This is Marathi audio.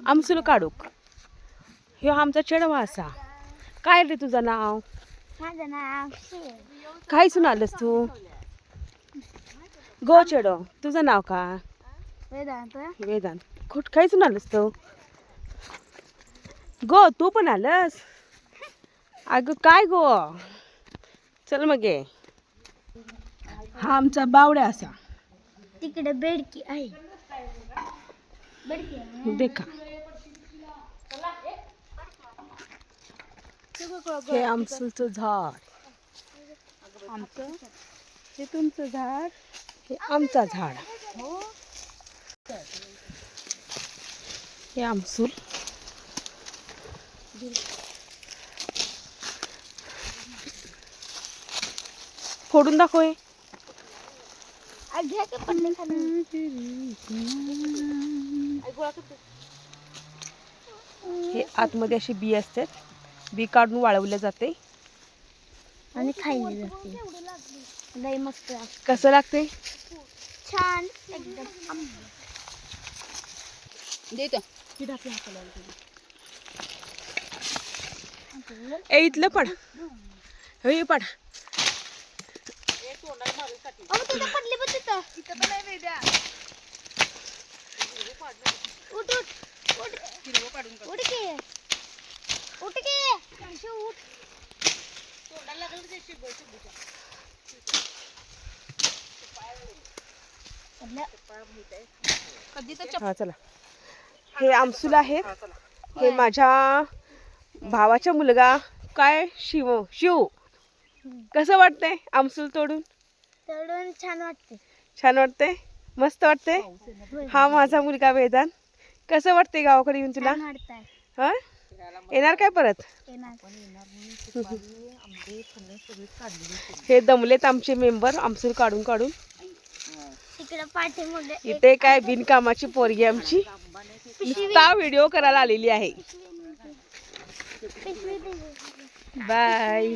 आमसूल काढूक ह्यो आमचा चेडवा असा. काय रे तुझं नाव? माझं नाव काय सुनालस तू? गो चेडो, तुझं नाव का? वेदांत. वेदांत. काय सुनालस तू? गो तू पण आलस? अगं काय गो? चल मग ये. हा आमचा बावड्या असा. तिकडे बेडकी आहे. बेडकी आहे. देखा हे आमसूलचं झाड. आमचं हे तुमचं झाड. हे आमचा झाड. हे आमसूल. फोडून दाखव हे. घ्या का पडले खाली. हे आतमध्ये अशी बी असते. बी काढून वाळवले जाते आणि खायला जाते. लय मस्त कसं लागते? छान एकदम. ए इथलं पड. हे पड. पडले पण तिथं. उठ उठ उठ उठ के उठ के उठ. हा चला. हे आमसूल आहे. हे माझ्या भावाचा मुलगा काय शिव कसं वाटतंय आमसूल तोडून? तळून छान वाटते. छान वाटते. मस्त वाटते. हा माझा मुलगा वेदांत. कसं वाटते गावाकडे येऊन तुला? छान वाटतंय. हा येणार काय परत? हे दमलेत आमचे मेंबर आमसूल काढून काढून. तिकडे पाठीमागे इथे काय बिनकामाची पोरगी आमची नुसता व्हिडिओ करायला आलेली आहे. बाय.